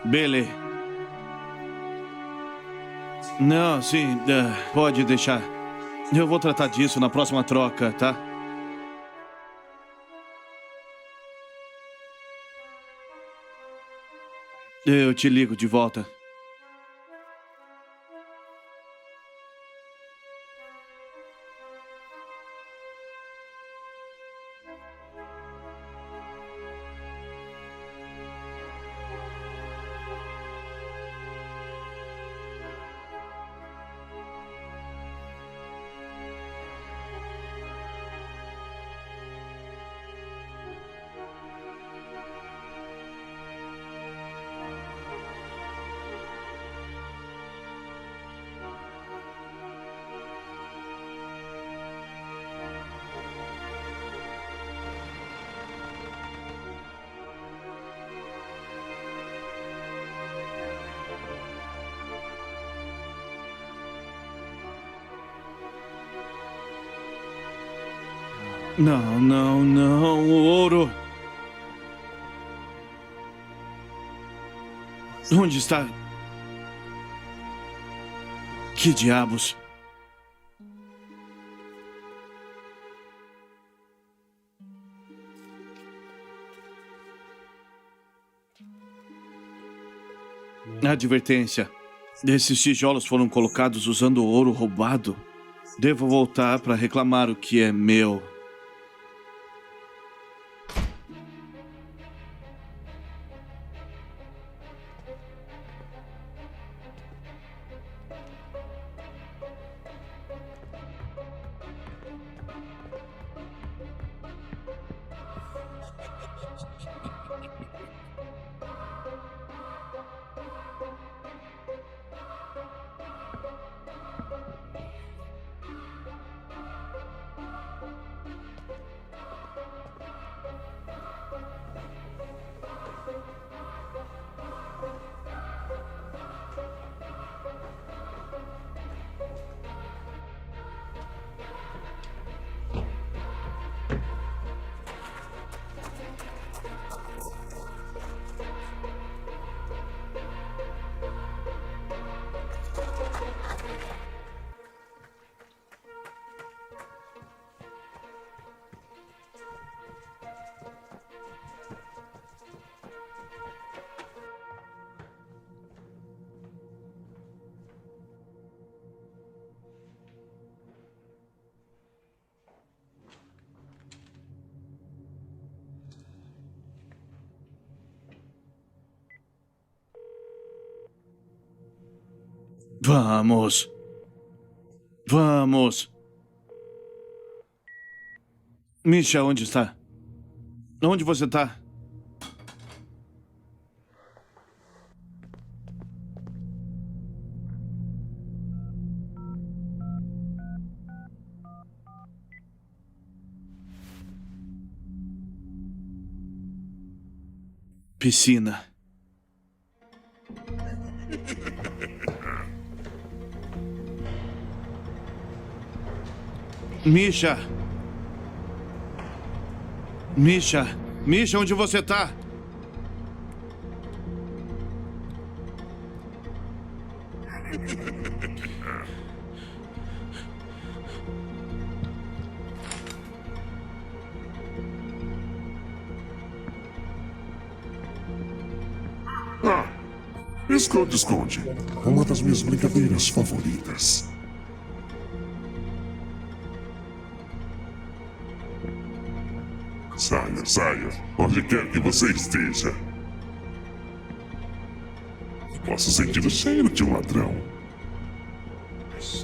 Billy. Não, sim, pode deixar. Eu vou tratar disso na próxima troca, tá? Eu te ligo de volta. Não, não, não, ouro. Onde está? Que diabos? Advertência. Esses tijolos foram colocados usando ouro roubado. Devo voltar para reclamar o que é meu. Vamos. Vamos. Misha, onde está? Onde você está? Piscina. Misha! Misha! Misha, onde você tá? Esconde-esconde. Uma das minhas brincadeiras favoritas. Saia, saia. Onde quer que você esteja. Posso sentir o cheiro de um ladrão.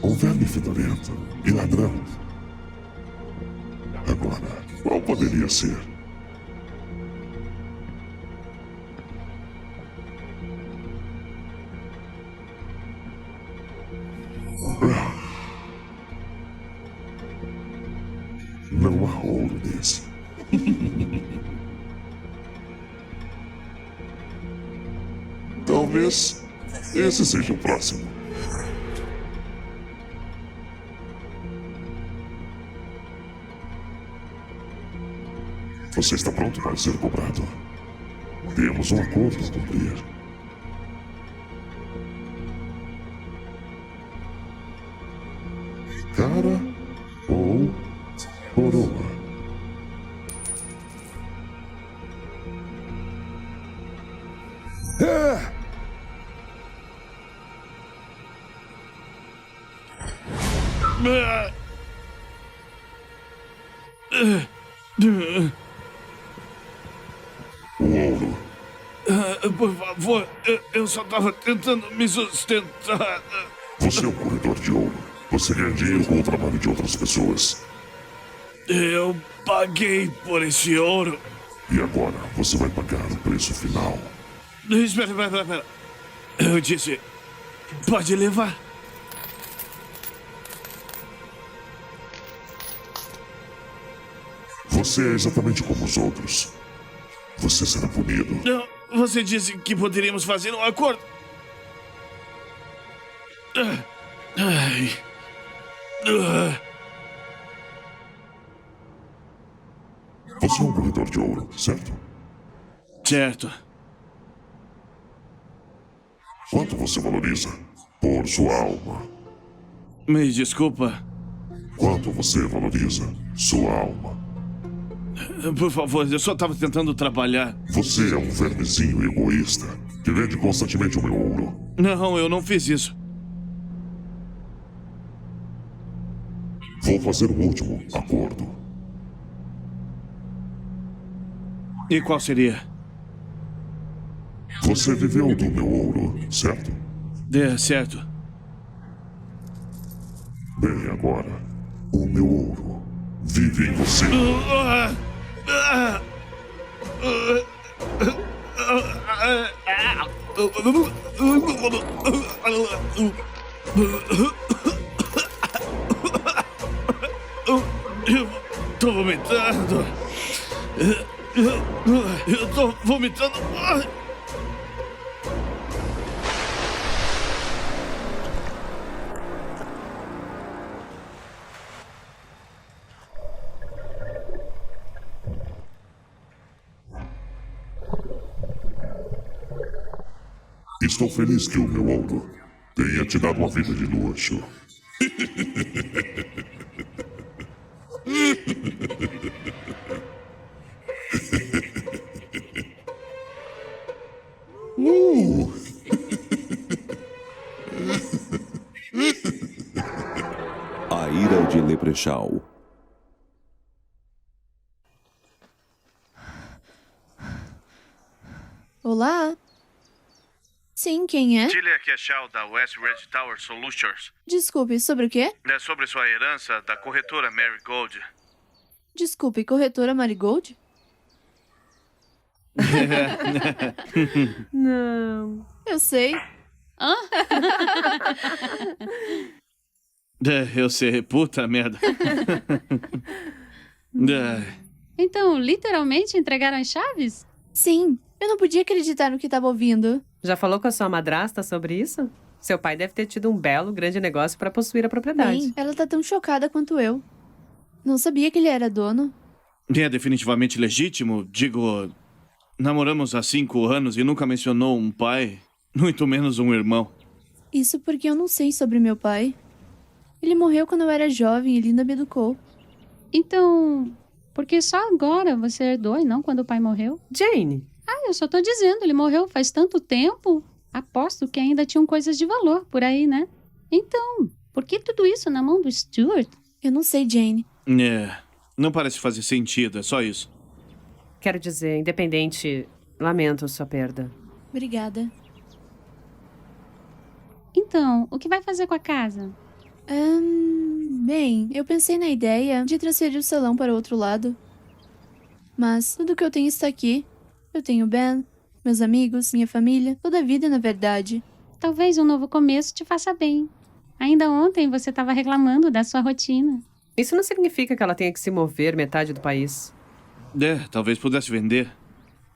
Um verme fedorento e ladrão. Agora, qual poderia ser? Não há rolo nesse. Talvez esse seja o próximo. Você está pronto para ser cobrado? Temos um acordo a cumprir. Cara ou coroa? O ouro. Por favor, eu só tava tentando me sustentar. Você é um corredor de ouro. Você ganha dinheiro com o trabalho de outras pessoas. Eu paguei por esse ouro. E agora você vai pagar o preço final. Espera. Eu disse, pode levar. Você é exatamente como os outros. Você será punido. Não, você disse que poderíamos fazer um acordo. Ai. Você é um corredor de ouro, certo? Certo. Quanto você valoriza por sua alma? Me desculpa. Quanto você valoriza sua alma? Por favor, eu só tava tentando trabalhar. Você é um vermezinho egoísta que vende constantemente o meu ouro. Não, eu não fiz isso. Vou fazer um último acordo. E qual seria? Você viveu do meu ouro, certo? Certo. Bem, agora, o meu ouro vive em você. Eu tô vomitando. Eu tô vomitando. Estou feliz que o meu ouro tenha te dado uma vida de luxo. A Ira de Leprechaun. Olá? Sim, quem é? Tilly, aqui é Shao da West Red Tower Solutions. Desculpe, sobre o quê? É sobre sua herança da corretora Marigold. Desculpe, corretora Marigold? Não. Eu sei. Eu sei, puta merda. Então, literalmente entregaram as chaves? Sim, eu não podia acreditar no que estava ouvindo. Já falou com a sua madrasta sobre isso? Seu pai deve ter tido um belo, grande negócio para possuir a propriedade. Bem, ela tá tão chocada quanto eu. Não sabia que ele era dono. É definitivamente legítimo. Digo, namoramos há 5 anos e nunca mencionou um pai, muito menos um irmão. Isso porque eu não sei sobre meu pai. Ele morreu quando eu era jovem e Linda me educou. Então, por que só agora você herdou e não quando o pai morreu? Jane, Ah, eu só tô dizendo, ele morreu faz tanto tempo. Aposto que ainda tinham coisas de valor por aí, né? Então, por que tudo isso na mão do Stuart? Eu não sei, Jane. Não parece fazer sentido, é só isso. quero dizer, independente, lamento sua perda. Obrigada. Então, o que vai fazer com a casa? Bem, eu pensei na ideia de transferir o salão para o outro lado. Mas tudo que eu tenho está aqui. Eu tenho Ben, meus amigos, minha família, toda a vida, na verdade. Talvez um novo começo te faça bem. Ainda ontem você estava reclamando da sua rotina. Isso não significa que ela tenha que se mover metade do país. Talvez pudesse vender.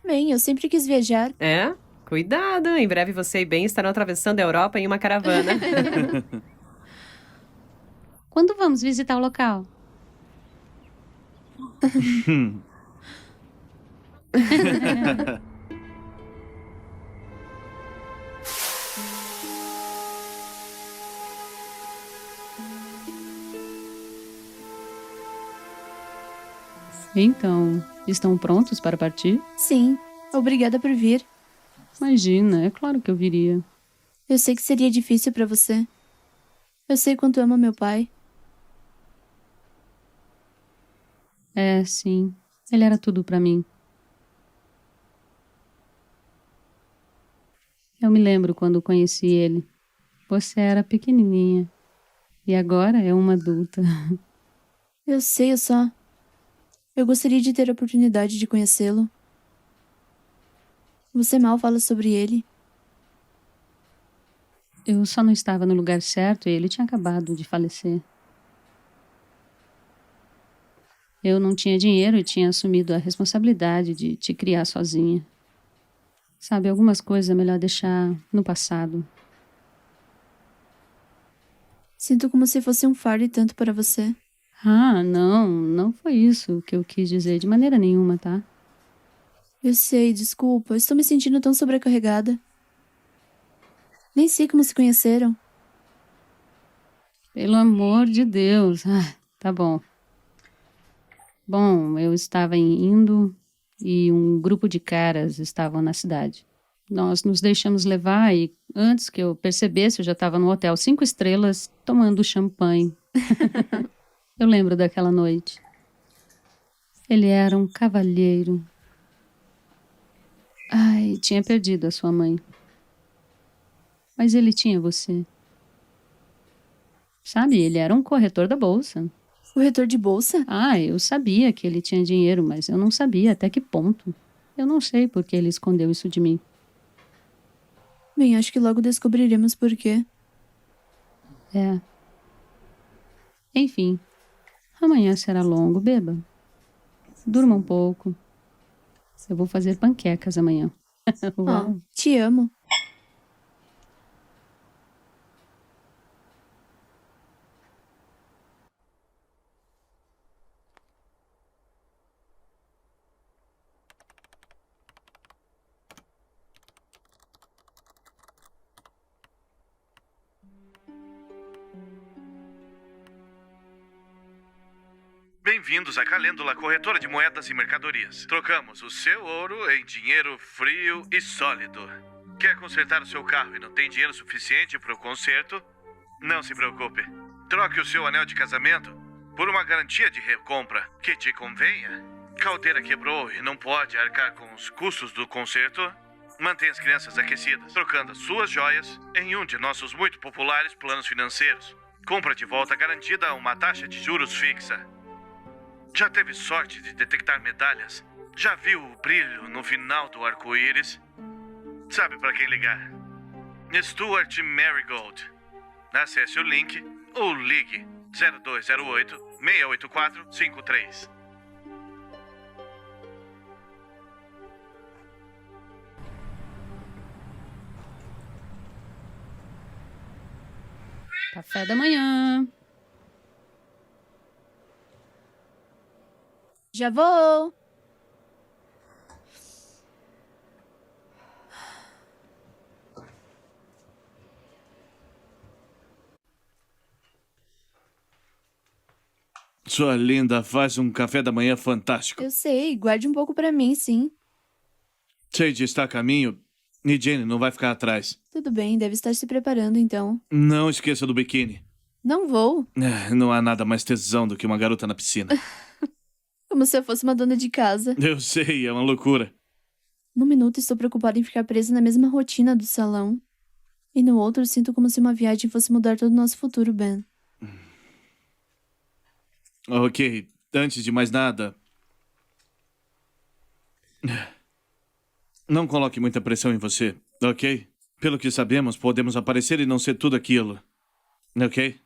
Bem, eu sempre quis viajar. É? Cuidado, em breve você e Ben estarão atravessando a Europa em uma caravana. Quando vamos visitar o local? Então, estão prontos para partir? Sim, obrigada por vir. Imagina, é claro que eu viria. Eu sei que seria difícil pra você. Eu sei quanto ama meu pai. É, sim. Ele era tudo para mim. Eu me lembro quando conheci ele. Você era pequenininha. E agora é uma adulta. Eu sei, eu gostaria de ter a oportunidade de conhecê-lo. Você mal fala sobre ele. Eu só não estava no lugar certo e ele tinha acabado de falecer. Eu não tinha dinheiro e tinha assumido a responsabilidade de te criar sozinha. Sabe, algumas coisas é melhor deixar no passado. Sinto como se fosse um fardo e tanto para você. Ah, não foi isso que eu quis dizer de maneira nenhuma, tá? Eu sei, desculpa. Estou me sentindo tão sobrecarregada. Nem sei como se conheceram. Pelo amor de Deus. Ah, tá bom. Bom, eu estava indo e um grupo de caras estavam na cidade. Nós nos deixamos levar e antes que eu percebesse, eu já estava no hotel 5 estrelas tomando champanhe. Eu lembro daquela noite. Ele era um cavalheiro. Ai, tinha perdido a sua mãe. Mas ele tinha você. Sabe, ele era um corretor da bolsa. Corretor de bolsa? Ah, eu sabia que ele tinha dinheiro, mas eu não sabia até que ponto. Eu não sei por que ele escondeu isso de mim. Bem, acho que logo descobriremos por quê. É. Enfim, amanhã será longo, beba. Durma um pouco. Eu vou fazer panquecas amanhã. Uau. Oh, te amo. Bem-vindos à Calêndula, corretora de moedas e mercadorias. Trocamos o seu ouro em dinheiro frio e sólido. Quer consertar o seu carro e não tem dinheiro suficiente para o conserto? Não se preocupe. Troque o seu anel de casamento por uma garantia de recompra que te convenha. Caldeira quebrou e não pode arcar com os custos do conserto? Mantenha as crianças aquecidas, trocando as suas joias em um de nossos muito populares planos financeiros. Compra de volta garantida a uma taxa de juros fixa. Já teve sorte de detectar medalhas? Já viu o brilho no final do arco-íris? Sabe para quem ligar? Stuart Marigold. Acesse o link ou ligue 0208 684 53. Café da manhã. Já vou! Sua linda faz um café da manhã fantástico. Eu sei, guarde um pouco pra mim, sim. Sage está a caminho e Jenny não vai ficar atrás. Tudo bem, deve estar se preparando então. Não esqueça do biquíni. Não vou. Não há nada mais tesão do que uma garota na piscina. Como se eu fosse uma dona de casa. Eu sei, é uma loucura. Num minuto estou preocupada em ficar presa na mesma rotina do salão. E no outro sinto como se uma viagem fosse mudar todo o nosso futuro, Ben. Ok, antes de mais nada... Não coloque muita pressão em você, ok? Pelo que sabemos, podemos aparecer e não ser tudo aquilo. Ok?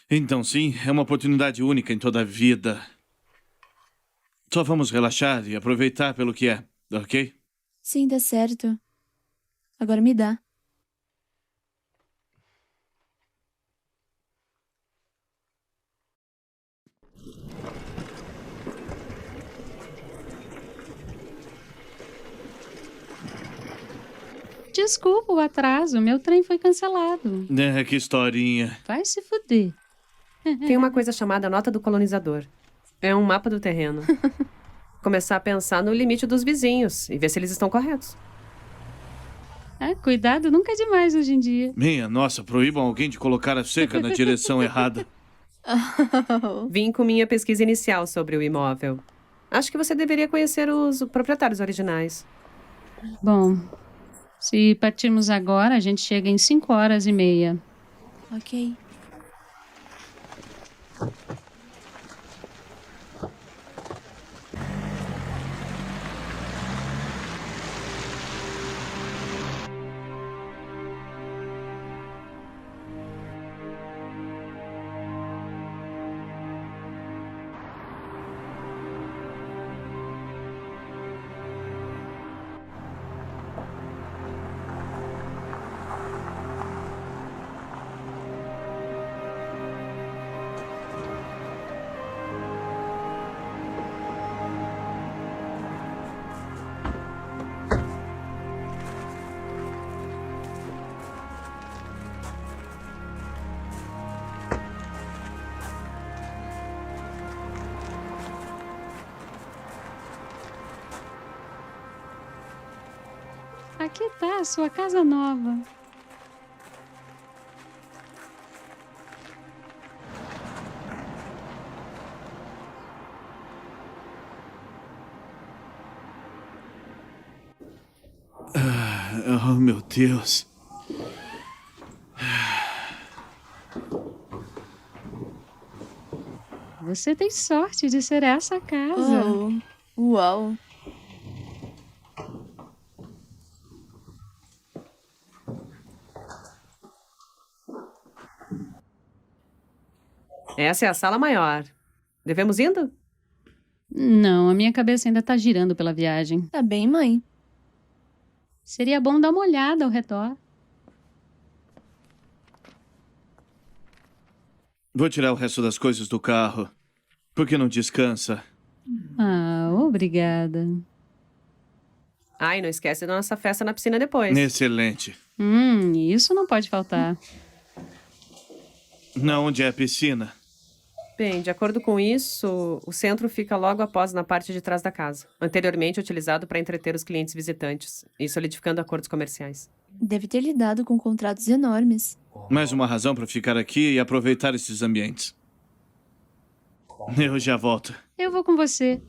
Então sim, é uma oportunidade única em toda a vida. Só vamos relaxar e aproveitar pelo que é, ok? Sim, dá certo. Agora me dá. Desculpa o atraso, meu trem foi cancelado. Que historinha. Vai se fuder. Tem uma coisa chamada nota do colonizador. É um mapa do terreno. Começar a pensar no limite dos vizinhos e ver se eles estão corretos. Cuidado nunca é demais hoje em dia. Minha nossa, proíbam alguém de colocar a cerca na direção errada. Vim com minha pesquisa inicial sobre o imóvel. Acho que você deveria conhecer os proprietários originais. Bom, se partirmos agora, a gente chega em 5h30. Ok. Aqui tá a sua casa nova. Oh, meu Deus. Você tem sorte de ser essa a casa. Oh, uau. Essa é a sala maior. Devemos indo? Não, a minha cabeça ainda tá girando pela viagem. Tá bem, mãe? Seria bom dar uma olhada ao redor. Vou tirar o resto das coisas do carro. Por que não descansa? Obrigada. E não esquece da nossa festa na piscina depois. Excelente. Isso não pode faltar. Na onde é a piscina? Bem, de acordo com isso, o centro fica logo após na parte de trás da casa. Anteriormente utilizado para entreter os clientes visitantes e solidificando acordos comerciais. Deve ter lidado com contratos enormes. Mais uma razão para ficar aqui e aproveitar esses ambientes. Eu já volto. Eu vou com você.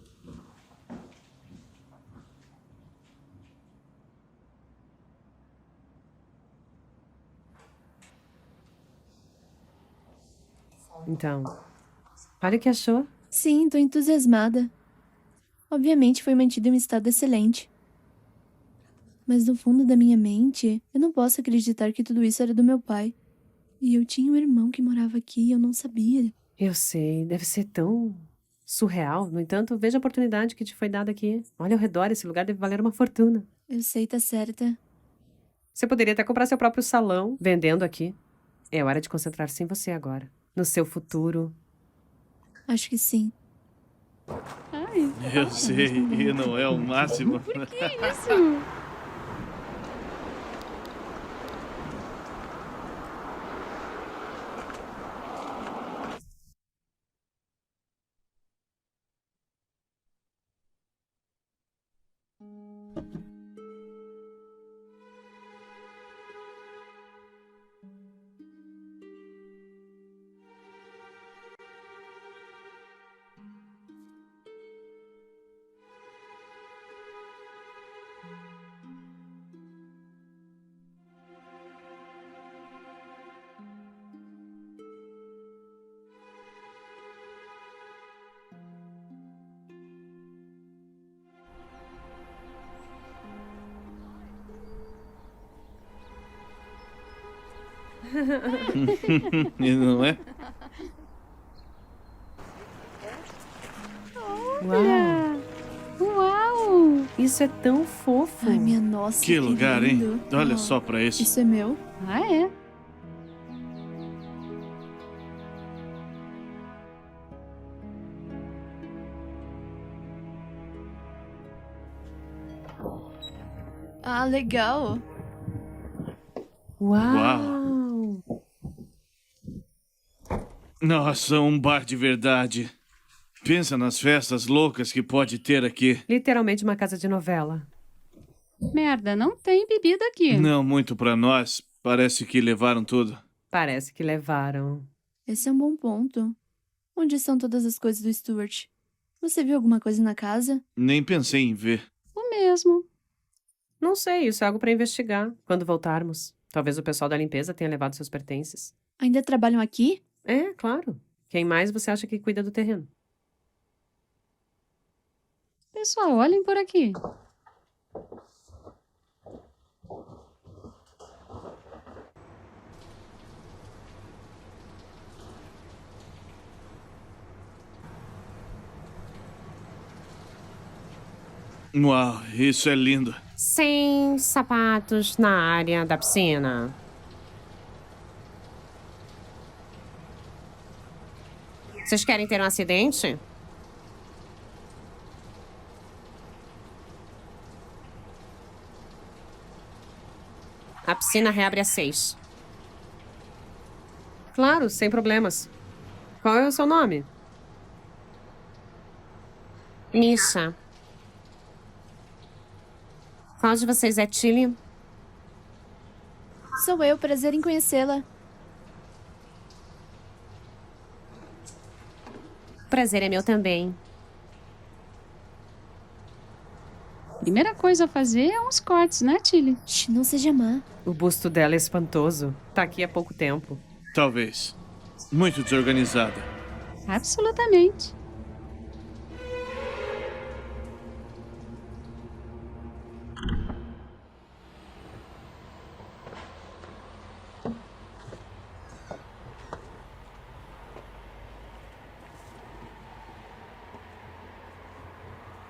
Então, olha o que achou. Sim, tô entusiasmada. Obviamente foi mantido em um estado excelente. Mas no fundo da minha mente, eu não posso acreditar que tudo isso era do meu pai. E eu tinha um irmão que morava aqui e eu não sabia. Eu sei, deve ser tão surreal. No entanto, veja a oportunidade que te foi dada aqui. Olha ao redor, esse lugar deve valer uma fortuna. Eu sei, tá certa. Você poderia até comprar seu próprio salão vendendo aqui. É hora de concentrar-se em você agora. No seu futuro. Acho que sim. Eu sei, e não é o máximo. Isso! E não é? Uau! Uau! Isso é tão fofo. Ai, minha nossa. Que lugar, hein? lindo. Olha Ah, só pra isso. Isso é meu? É? Ah, legal. Uau! Nossa, um bar de verdade. Pensa nas festas loucas que pode ter aqui. Literalmente uma casa de novela. Merda, não tem bebida aqui. Não muito pra nós. Parece que levaram tudo. Parece que levaram. Esse é um bom ponto. Onde estão todas as coisas do Stuart? Você viu alguma coisa na casa? Nem pensei em ver. O mesmo. Não sei, isso é algo pra investigar quando voltarmos. Talvez o pessoal da limpeza tenha levado seus pertences. Ainda trabalham aqui? É, claro. Quem mais você acha que cuida do terreno? Pessoal, olhem por aqui. Uau, isso é lindo. Sem sapatos na área da piscina. Vocês querem ter um acidente? A piscina reabre às 6. Claro, sem problemas. Qual é o seu nome? Misha. Qual de vocês é Tilly? Sou eu, prazer em conhecê-la. Prazer é meu também. Primeira coisa a fazer é uns cortes, né, Tilly? Shh, não seja má. O busto dela é espantoso. Tá aqui há pouco tempo. Talvez. Muito desorganizada. Absolutamente.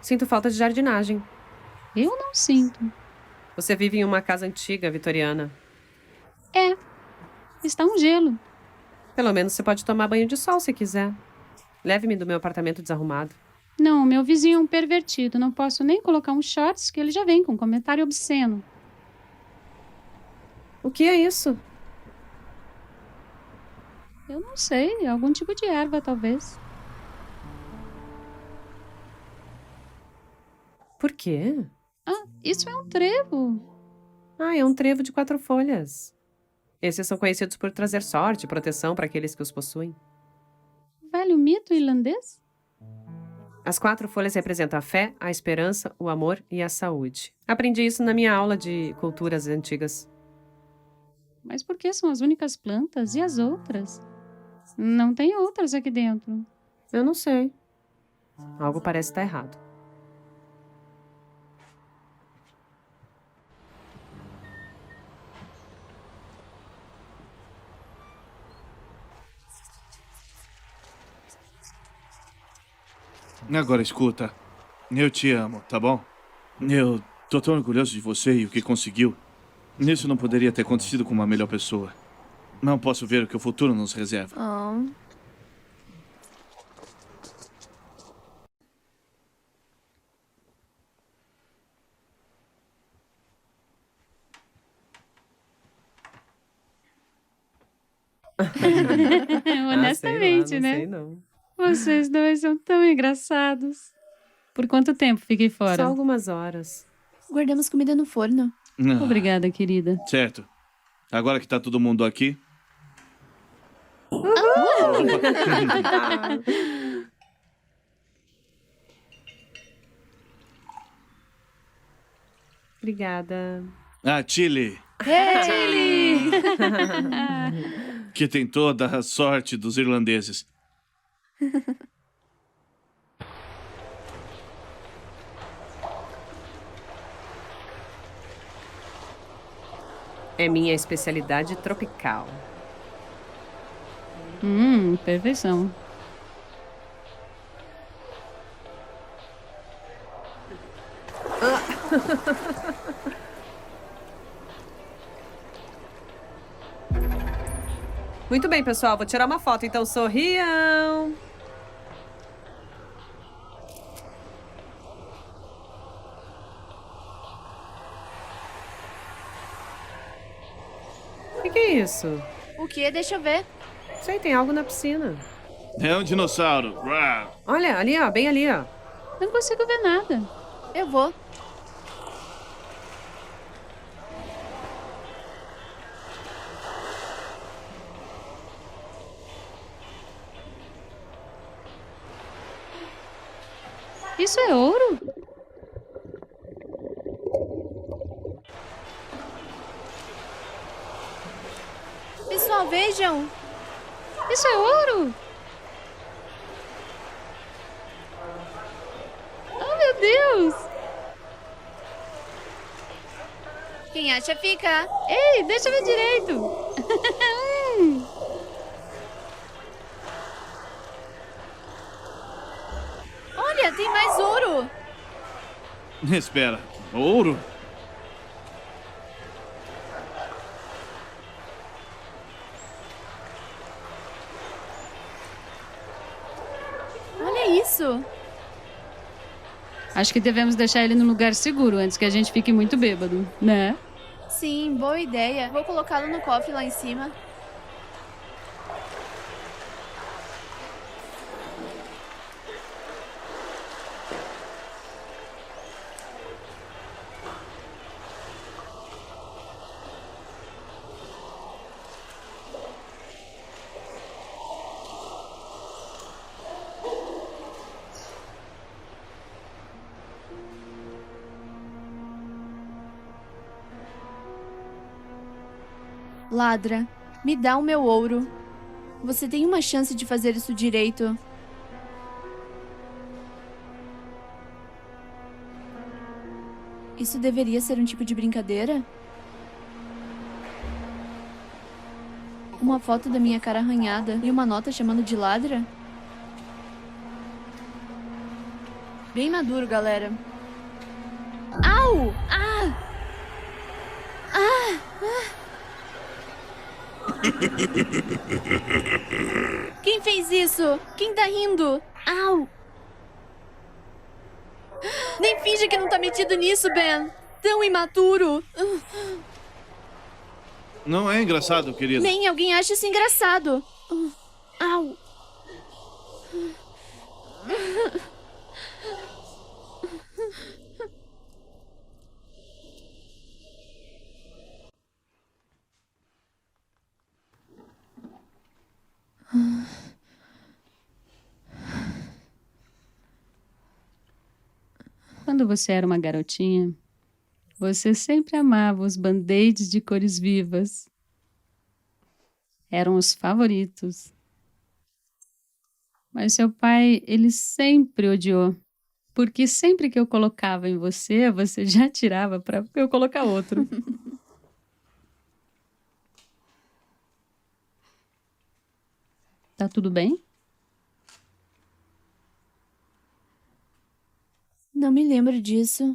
Sinto falta de jardinagem. Eu não sinto. Você vive em uma casa antiga, vitoriana. É. Está um gelo. Pelo menos você pode tomar banho de sol se quiser. Leve-me do meu apartamento desarrumado. Não, meu vizinho é um pervertido. Não posso nem colocar um shorts que ele já vem com um comentário obsceno. O que é isso? Eu não sei. Algum tipo de erva, talvez. Por quê? Ah, isso é um trevo. Ah, é um trevo de 4 folhas. Esses são conhecidos por trazer sorte e proteção para aqueles que os possuem. Velho mito irlandês? As 4 folhas representam a fé, a esperança, o amor e a saúde. Aprendi isso na minha aula de culturas antigas. Mas por que são as únicas plantas e as outras? Não tem outras aqui dentro. Eu não sei. Algo parece estar errado. Agora escuta. Eu te amo, tá bom? Eu tô tão orgulhoso de você e o que conseguiu. Isso não poderia ter acontecido com uma melhor pessoa. Não posso ver o que o futuro nos reserva. Oh. Honestamente, sei lá, não né? sei não. Vocês dois são tão engraçados. Por quanto tempo fiquei fora? Só algumas horas. Guardamos comida no forno. Ah, Obrigada, querida. certo. Agora que tá todo mundo aqui, Obrigada. a Tilly, Hey! que tem toda a sorte dos irlandeses. É minha especialidade tropical. Perfeição. Muito bem, pessoal. Vou tirar uma foto, então sorriam. O que é isso? O quê? Deixa eu ver. Sei, tem algo na piscina. É um dinossauro. Uau. Olha, ali, ó, bem ali, ó. Não consigo ver nada. Eu vou. Isso é ouro? Pessoal, vejam! Isso é ouro? Oh, meu Deus! Quem acha fica. Ei, deixa eu ver direito. Olha, tem mais ouro! Espera. Ouro? Olha isso! Acho que devemos deixar ele num lugar seguro antes que a gente fique muito bêbado, né? Sim, boa ideia. Vou colocá-lo no cofre lá em cima. Ladra, me dá o meu ouro. Você tem uma chance de fazer isso direito. Isso deveria ser um tipo de brincadeira? Uma foto da minha cara arranhada e uma nota chamando de ladra? Bem maduro, galera. Au! Ah! Quem fez isso? Quem tá rindo? Au! Nem finge que não tá metido nisso, Ben! Tão imaturo! Não é engraçado, querido. Nem alguém acha isso engraçado! Au! Quando você era uma garotinha, você sempre amava os band-aids de cores vivas. Eram os favoritos. Mas seu pai, ele sempre odiou. Porque sempre que eu colocava em você, você já tirava para eu colocar outro. Tá tudo bem? Não me lembro disso.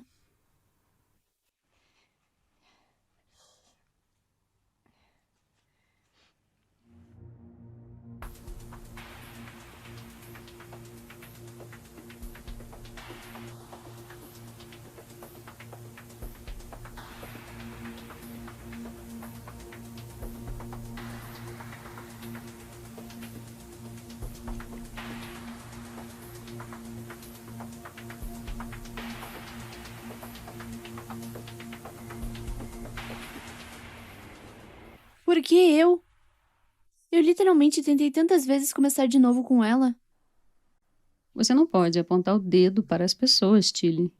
Por que eu? Eu literalmente tentei tantas vezes começar de novo com ela. Você não pode apontar o dedo para as pessoas, Tilly.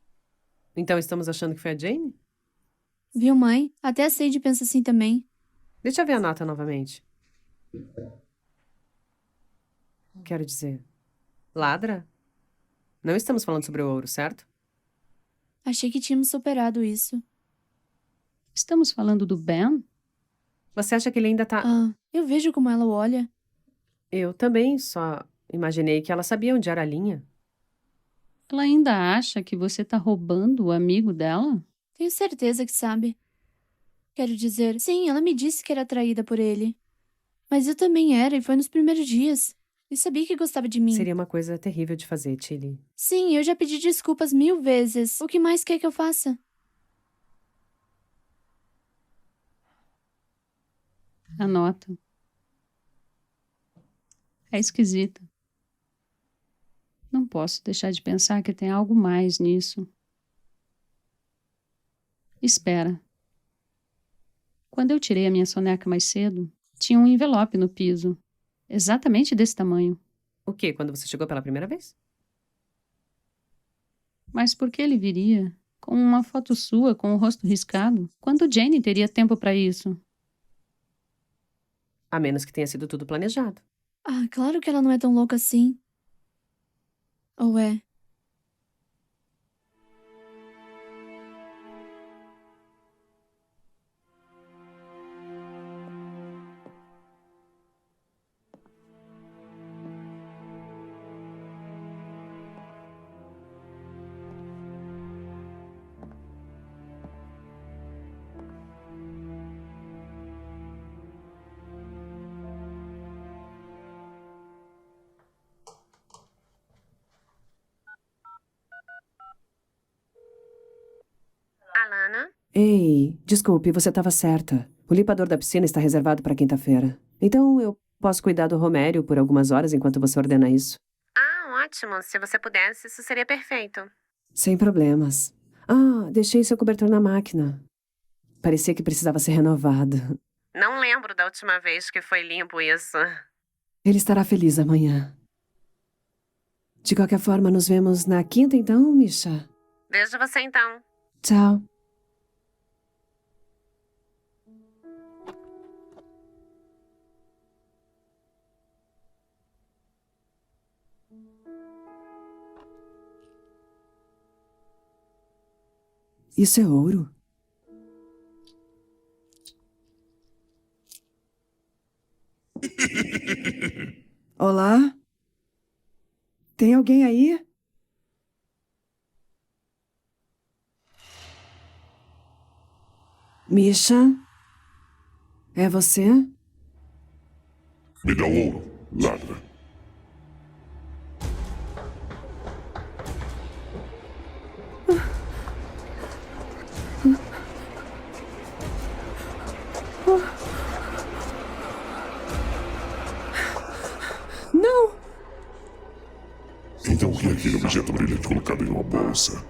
Então estamos achando que foi a Jane? Viu, mãe? Até a Sadie pensa assim também. Deixa eu ver a nota novamente. Quero dizer, ladra? Não estamos falando sobre o ouro, certo? Achei que tínhamos superado isso. Estamos falando do Ben? Você acha que ele ainda tá... Ah, eu vejo como ela o olha. Eu também só imaginei que ela sabia onde era a linha. Ela ainda acha que você está roubando o amigo dela? Tenho certeza que sabe. Quero dizer, sim, ela me disse que era atraída por ele. Mas eu também era, e foi nos primeiros dias. E sabia que gostava de mim. Seria uma coisa terrível de fazer, Tilly. Sim, eu já pedi desculpas 1000 vezes. O que mais quer que eu faça? A nota. É esquisita. Não posso deixar de pensar que tem algo mais nisso. Espera. Quando eu tirei a minha soneca mais cedo, tinha um envelope no piso. Exatamente desse tamanho. O quê? Quando você chegou pela primeira vez? Mas por que ele viria? Com uma foto sua, com o rosto riscado? Quando Jane teria tempo para isso? A menos que tenha sido tudo planejado. Ah, claro que ela não é tão louca assim. Ou é? Alana? Ei, desculpe, você estava certa. O limpador da piscina está reservado para quinta-feira. Então eu posso cuidar do Romério por algumas horas enquanto você ordena isso. Ah, ótimo. Se você pudesse, isso seria perfeito. Sem problemas. Ah, deixei seu cobertor na máquina. Parecia que precisava ser renovado. Não lembro da última vez que foi limpo isso. Ele estará feliz amanhã. De qualquer forma, nos vemos na quinta então, Misha? Vejo você então. Tchau. Isso é ouro? Olá? Tem alguém aí? Misha? É você? Me dá ouro, ladra. Não! Então o que é aquele objeto brilhante colocado em uma bolsa?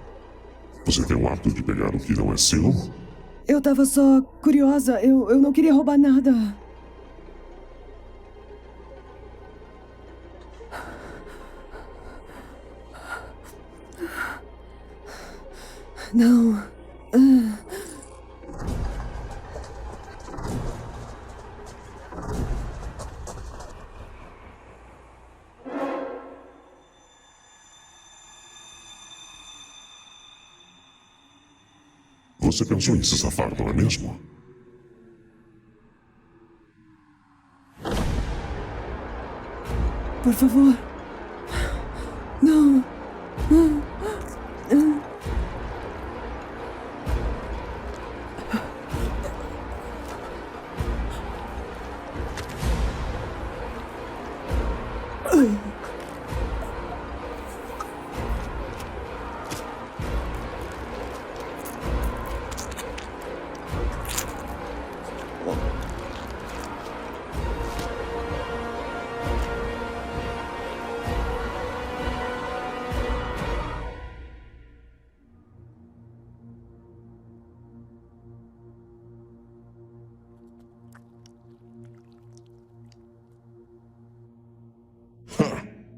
Você tem o hábito de pegar o que não é seu? Eu tava só curiosa. Eu não queria roubar nada. Não. Você pensou em se safar, não é mesmo? Por favor. Não.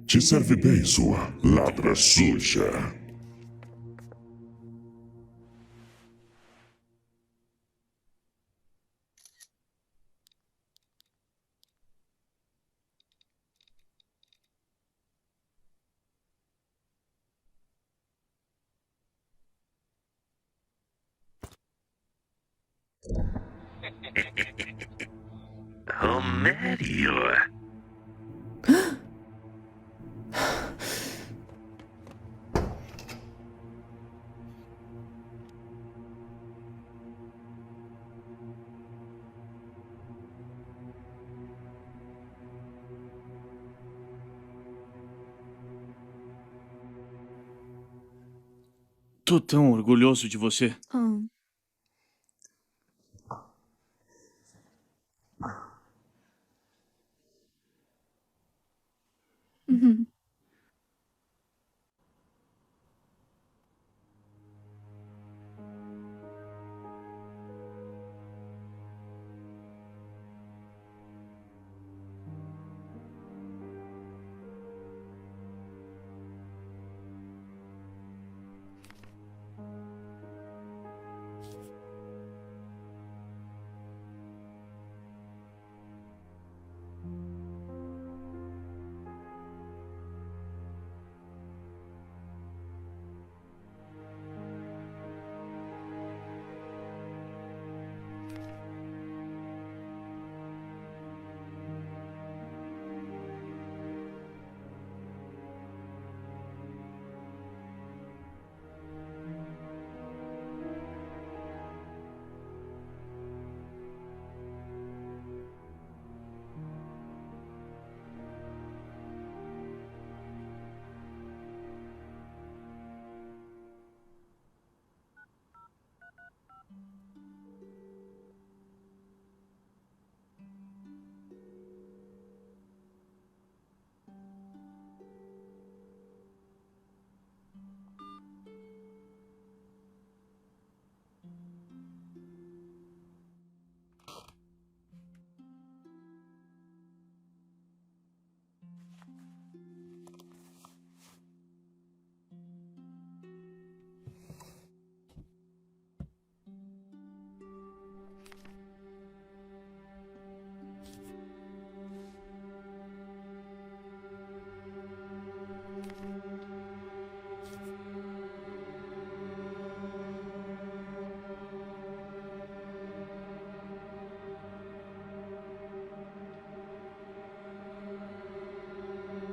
Te serve bem, sua ladra suja. Romério. Tô tão orgulhoso de você. Ah. Uhum.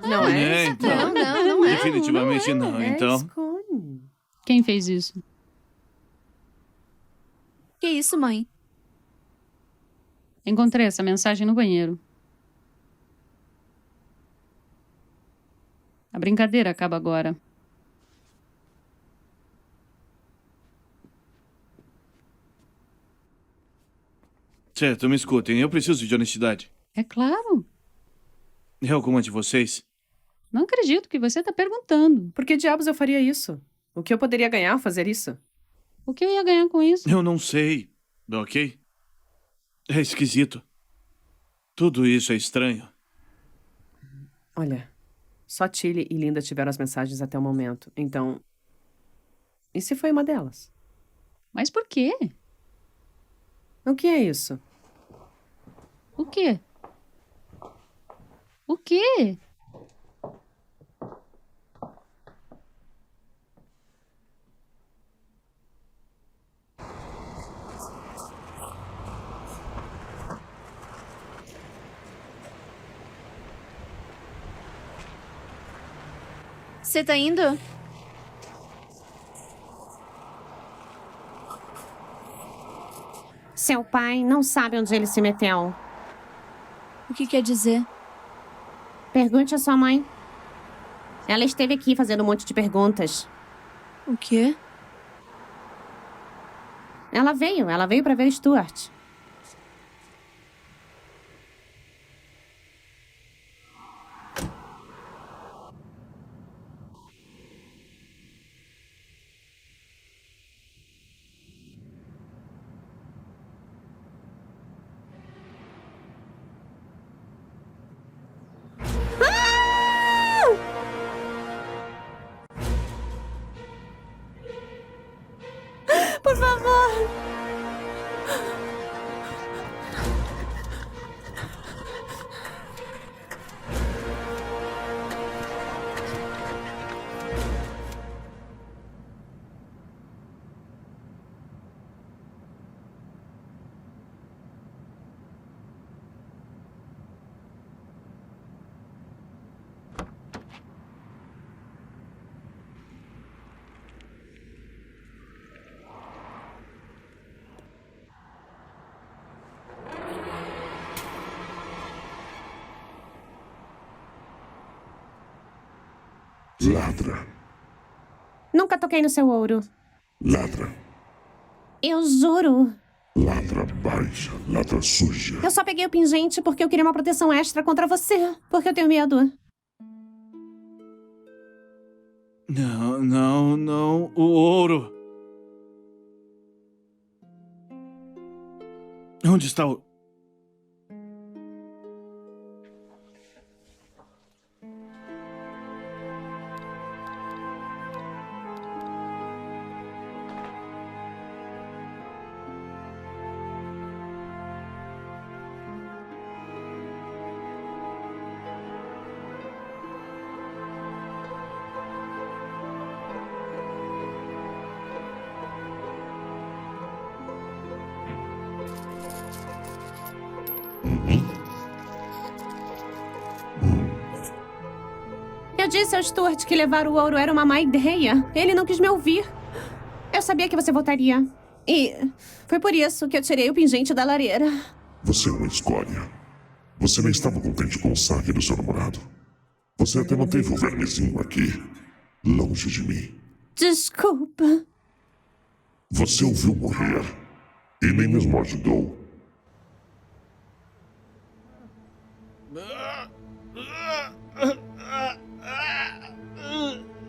Não é? Então. Não é. Definitivamente não, É então. Scone. Quem fez isso? Que isso, mãe? Encontrei essa mensagem no banheiro. A brincadeira acaba agora. Certo, me escutem, eu preciso de honestidade. É claro. É alguma de vocês? Não acredito que você está perguntando. Por que diabos eu faria isso? O que eu poderia ganhar ao fazer isso? O que eu ia ganhar com isso? Eu não sei, ok? É esquisito. Tudo isso é estranho. Olha, só Tilly e Linda tiveram as mensagens até o momento. Então, e se foi uma delas? Mas por quê? O que é isso? O quê? O quê? Você tá indo? Seu pai não sabe onde ele se meteu. O que quer dizer? Pergunte à sua mãe. Ela esteve aqui fazendo um monte de perguntas. O quê? Ela veio pra ver Stuart. Por favor! Ladra. Nunca toquei no seu ouro. Ladra. Eu juro. Ladra baixa. Ladra suja. Eu só peguei o pingente porque eu queria uma proteção extra contra você. Porque eu tenho medo. Não. O ouro. Onde está o... Eu disse ao Stuart que levar o ouro era uma má ideia. Ele não quis me ouvir. Eu sabia que você voltaria. E foi por isso que eu tirei o pingente da lareira. Você é uma escória. Você nem estava contente com o sangue do seu namorado. Você até manteve o vermezinho aqui, longe de mim. Desculpa. Você o viu morrer e nem mesmo ajudou.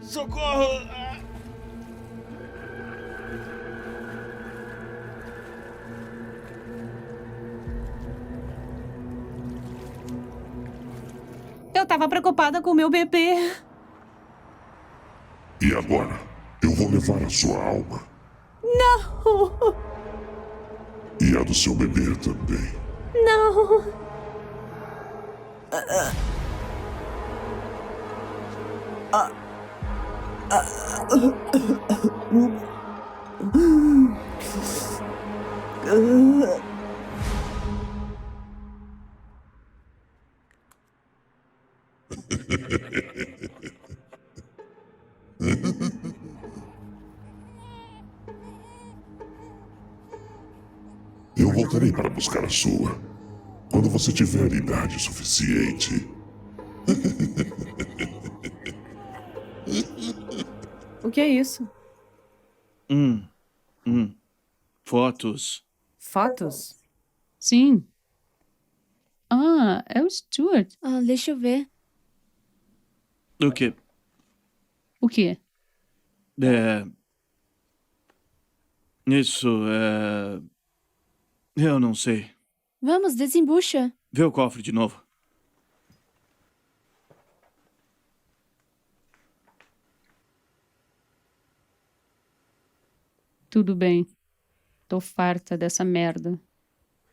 Socorro! Eu tava preocupada com o meu bebê. E agora, eu vou levar a sua alma. Não! E a do seu bebê também. Não! para buscar a sua. Quando você tiver idade suficiente. O que é isso? Fotos. Fotos? Sim. Ah, é o Stuart. Ah, deixa eu ver. O quê? O quê? Isso, eu não sei. Vamos, desembucha. Vê o cofre de novo. Tudo bem. Tô farta dessa merda.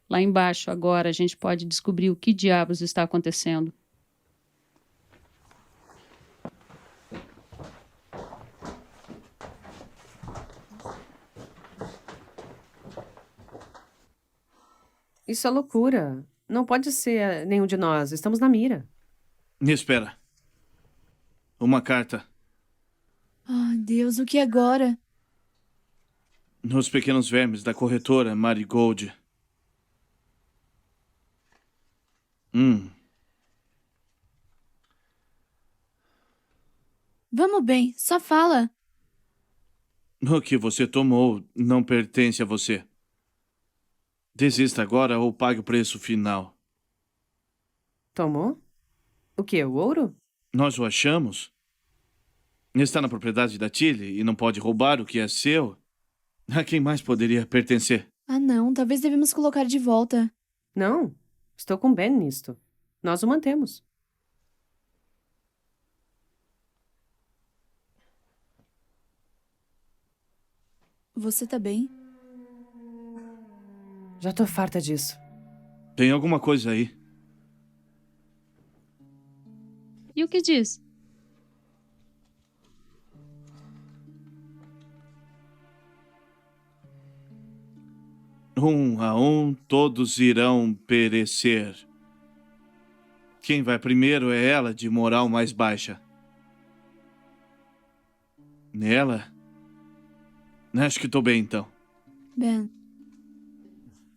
Lá embaixo, agora, a gente pode descobrir o que diabos está acontecendo. Isso é loucura. Não pode ser nenhum de nós. Estamos na mira. Espera. Uma carta. Ah, Deus, o que agora? Os pequenos vermes da corretora Marigold. Vamos bem, só fala. O que você tomou não pertence a você. Desista agora ou pague o preço final. Tomou? O quê? O ouro? Nós o achamos. Está na propriedade da Tilly e não pode roubar o que é seu. A quem mais poderia pertencer? Ah, não, talvez devemos colocar de volta. Não. Estou com Ben nisto. Nós o mantemos. Você tá bem? Já tô farta disso. Tem alguma coisa aí. E o que diz? Um a um, todos irão perecer. Quem vai primeiro é ela, de moral mais baixa. Nela? Acho que tô bem, então. Ben,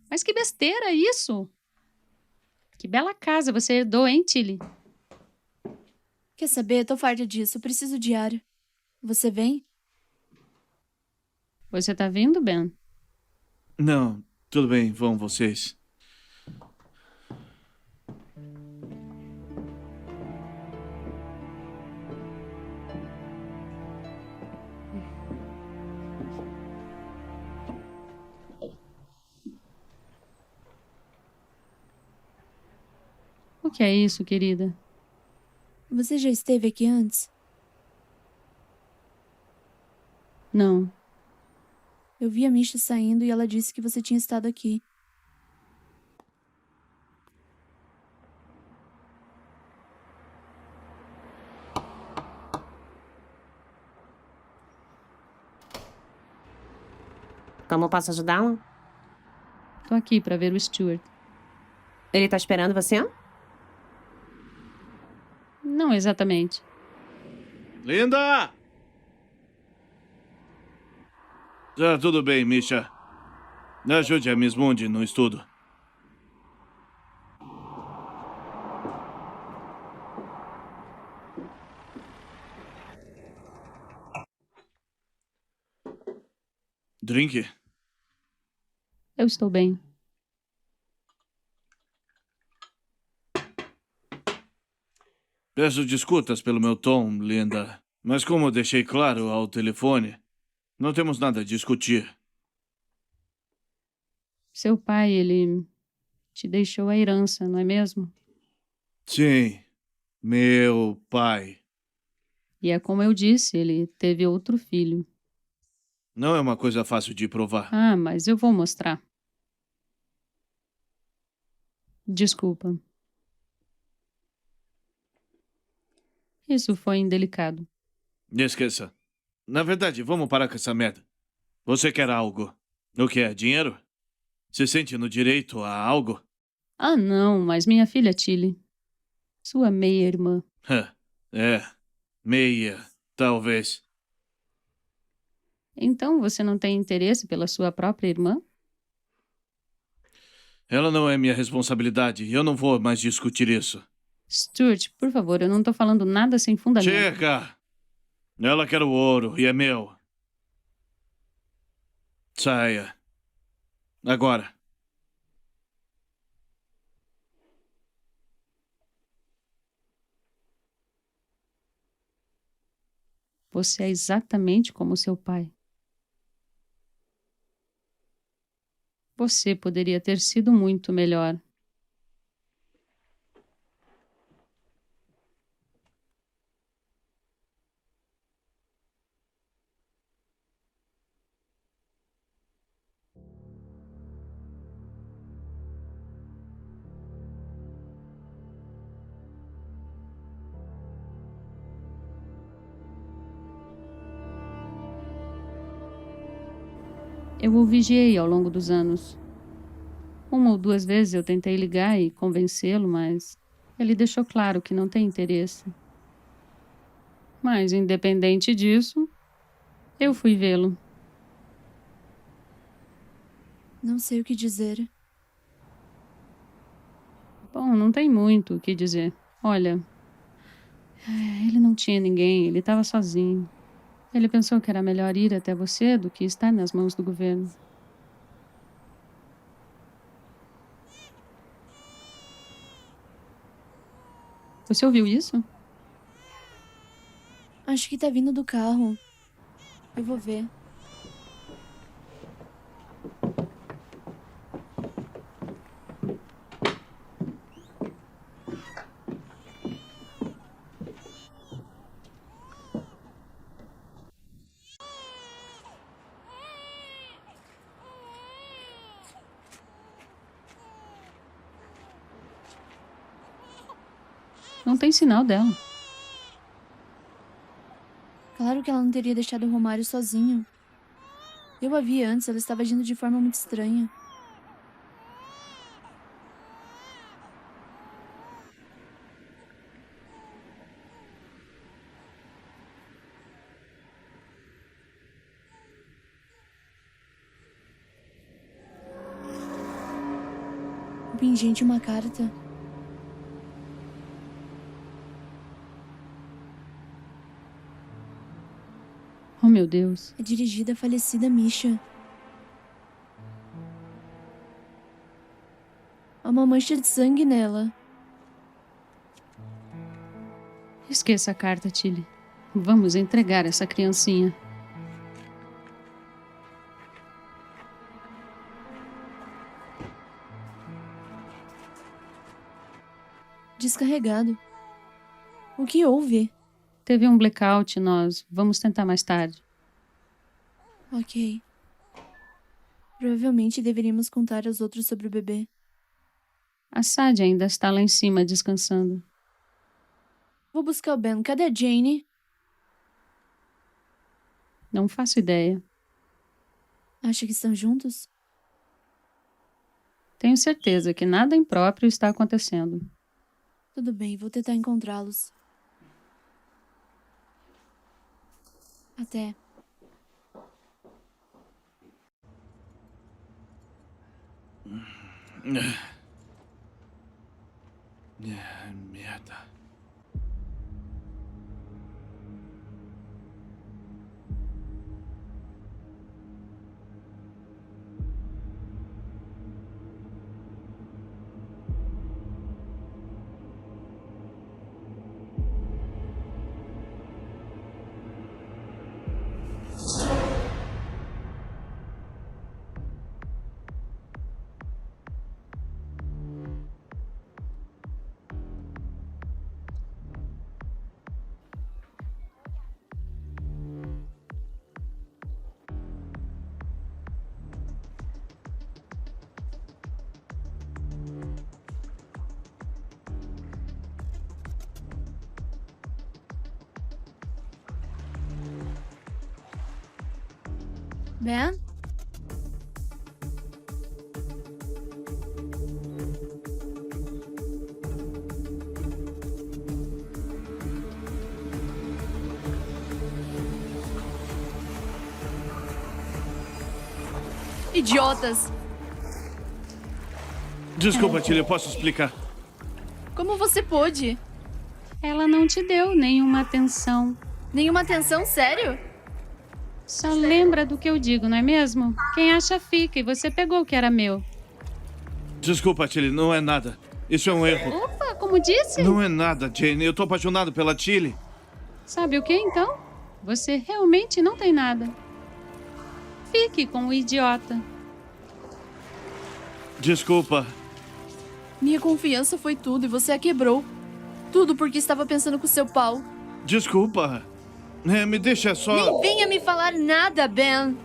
Mas que besteira isso! Que bela casa você herdou, hein, Tilly? quer saber? Tô farta disso, preciso de ar. Você vem? Você tá vindo, Ben? Não, tudo bem, vão vocês. O que é isso, querida? Você já esteve aqui antes? Não. Eu vi a Misha saindo e ela disse que você tinha estado aqui. Como posso ajudá-lo? Tô aqui pra ver o Stuart. Ele tá esperando você? Não exatamente. Linda! Tá tudo bem, Misha. Ajude a Miss Mundi no estudo. Drink? Eu estou bem. Peço desculpas pelo meu tom, Linda. Mas como eu deixei claro ao telefone, não temos nada a discutir. Seu pai, ele te deixou a herança, não é mesmo? Sim, meu pai. E é como eu disse, ele teve outro filho. Não é uma coisa fácil de provar. Ah, mas eu vou mostrar. Desculpa. Isso foi indelicado. Esqueça. Na verdade, vamos parar com essa merda. Você quer algo? O que é? Dinheiro? Se sente no direito a algo? Ah, não, mas minha filha Tilly. Sua meia-irmã. É, meia, talvez. Então você não tem interesse pela sua própria irmã? Ela não é minha responsabilidade e eu não vou mais discutir isso. Stuart, por favor, eu não tô falando nada sem fundamento. Chega! Ela quer o ouro e é meu. Saia. Agora. Você é exatamente como seu pai. Você poderia ter sido muito melhor. Eu o vigiei ao longo dos anos. 1 ou 2 vezes eu tentei ligar e convencê-lo, mas ele deixou claro que não tem interesse. Mas, independente disso, eu fui vê-lo. Não sei o que dizer. Bom, não tem muito o que dizer. Olha, ele não tinha ninguém, ele estava sozinho. Ele pensou que era melhor ir até você do que estar nas mãos do governo. Você ouviu isso? Acho que tá vindo do carro. Eu vou ver. Não tem sinal dela. Claro que ela não teria deixado o Romário sozinho. Eu a vi antes, ela estava agindo de forma muito estranha. Um pingente e uma carta. Oh, meu Deus. É dirigida à falecida Misha. Há uma mancha de sangue nela. Esqueça a carta, Tilly. Vamos entregar essa criancinha. Descarregado. O que houve? Teve um blackout, nós vamos tentar mais tarde. Ok. Provavelmente deveríamos contar aos outros sobre o bebê. A Sadie ainda está lá em cima descansando. Vou buscar o Ben. Cadê a Jane? Não faço ideia. Acha que estão juntos? Tenho certeza que nada impróprio está acontecendo. Tudo bem, vou tentar encontrá-los. Até. Merda. Ben? Idiotas! Desculpa, Tilly, eu posso explicar. Como você pôde? Ela não te deu nenhuma atenção. Nenhuma atenção? Sério? Só lembra do que eu digo, não é mesmo? Quem acha fica, e você pegou o que era meu. Desculpa, Tilly, não é nada. Isso é um erro. Opa, como disse? Não é nada, Jane. Eu tô apaixonado pela Tilly. Sabe o que, então? Você realmente não tem nada. Fique com o idiota. Desculpa. Minha confiança foi tudo e você a quebrou. Tudo porque estava pensando com seu pau. Desculpa. Me deixa só... Nem venha me falar nada, Ben.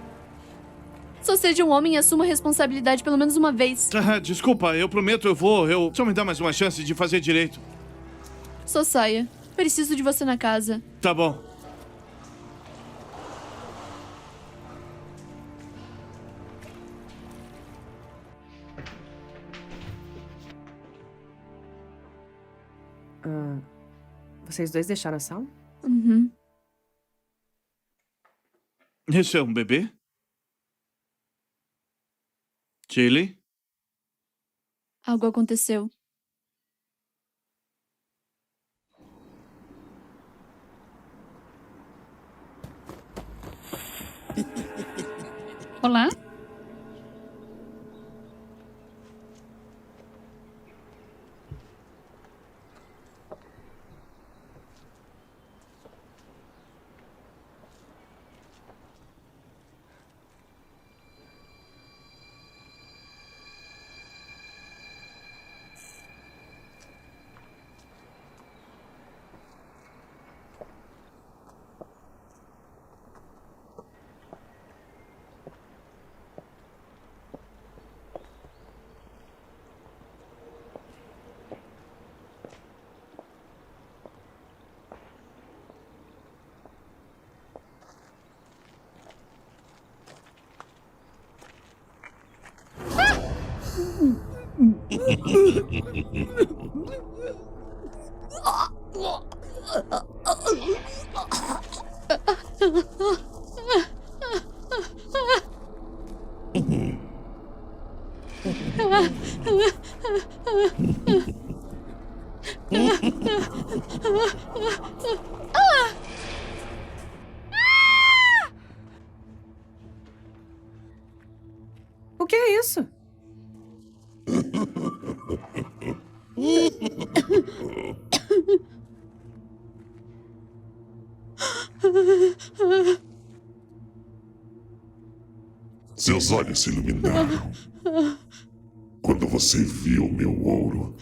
Só seja um homem e assuma a responsabilidade pelo menos uma vez. Desculpa, eu prometo, eu vou. Só me dá mais uma chance de fazer direito. Só saia. Preciso de você na casa. Tá bom. Vocês dois deixaram a sala? Uhum. Esse é um bebê? Tilly? Algo aconteceu. Olá? O que é isso? Seus olhos se iluminaram quando você viu meu ouro.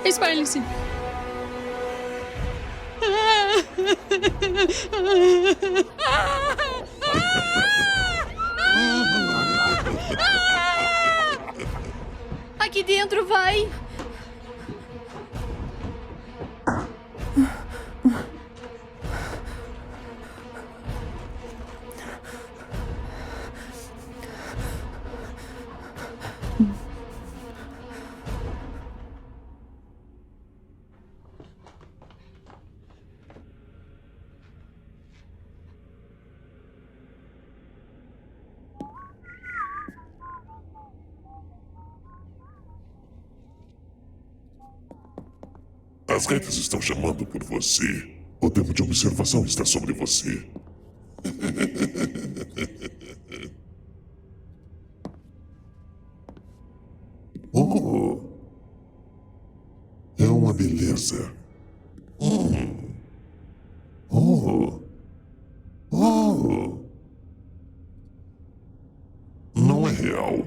Espalhe-se. Aqui dentro, vai! As gaitas estão chamando por você. O tempo de observação está sobre você. Oh! É uma beleza. Oh! Oh! Não é real.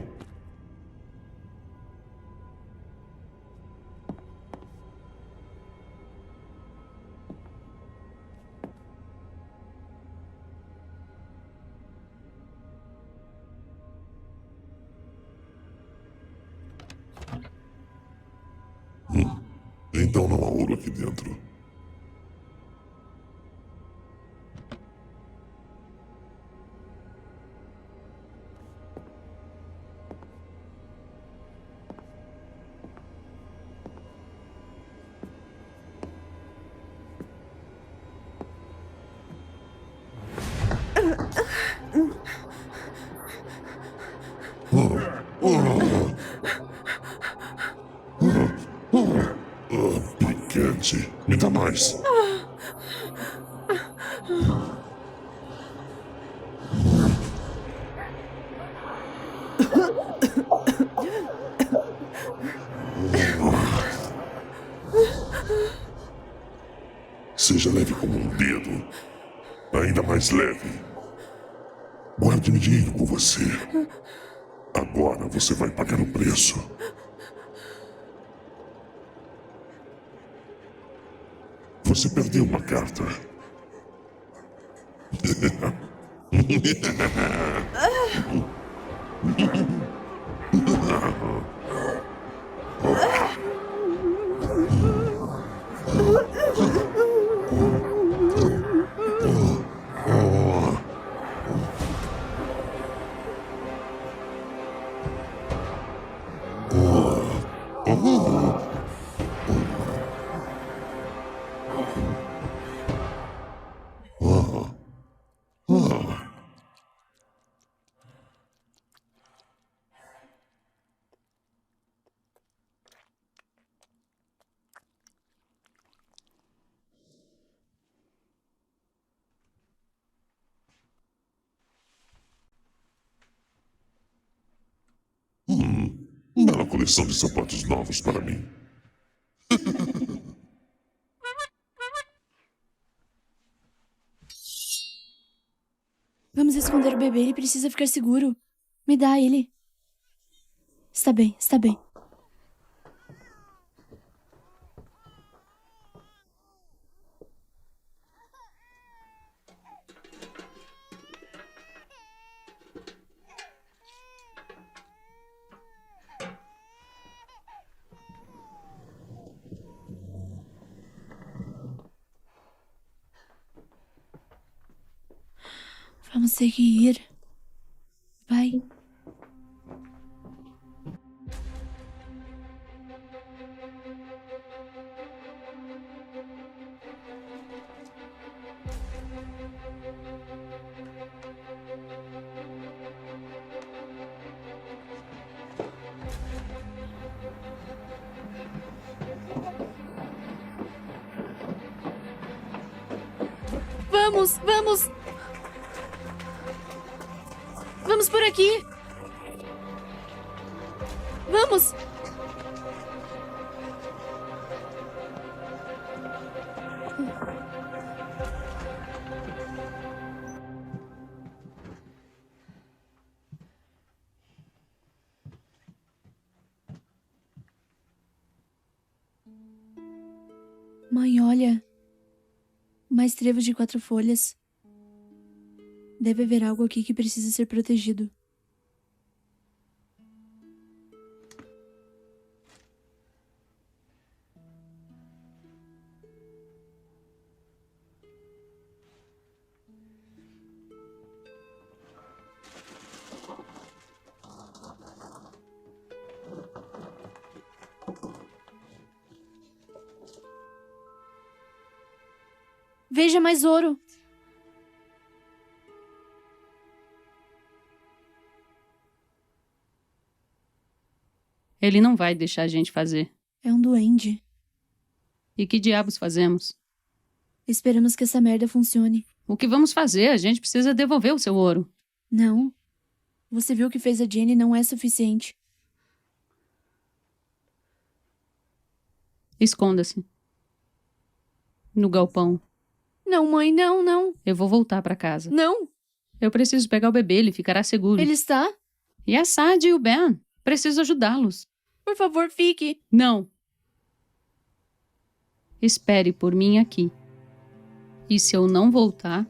Então não há ouro aqui dentro. Picante. Me dá mais. Seja leve como um dedo. Ainda mais leve. Guarde-me dinheiro com você. Agora você vai pagar o preço. Você perdeu uma carta. Bela coleção de sapatos novos para mim. Vamos esconder o bebê, ele precisa ficar seguro. Me dá ele. Está bem, está bem. Vamos ter que ir. Vai. Vamos, vamos! Vamos por aqui! Vamos! Mãe, olha. Mais trevos de 4 folhas. Deve haver algo aqui que precisa ser protegido. Veja mais ouro. Ele não vai deixar a gente fazer. É um duende. E que diabos fazemos? Esperamos que essa merda funcione. O que vamos fazer? A gente precisa devolver o seu ouro. Não. Você viu o que fez a Jenny, não é suficiente. Esconda-se. No galpão. Não, mãe, não, não. Eu vou voltar para casa. Não. Eu preciso pegar o bebê, ele ficará seguro. Ele está? E a Sadie e o Ben. Preciso ajudá-los. Por favor, fique. Não. Espere por mim aqui. E se eu não voltar,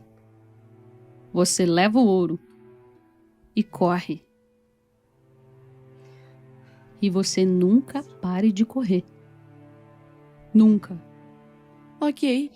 você leva o ouro e corre. E você nunca pare de correr. Nunca. Ok.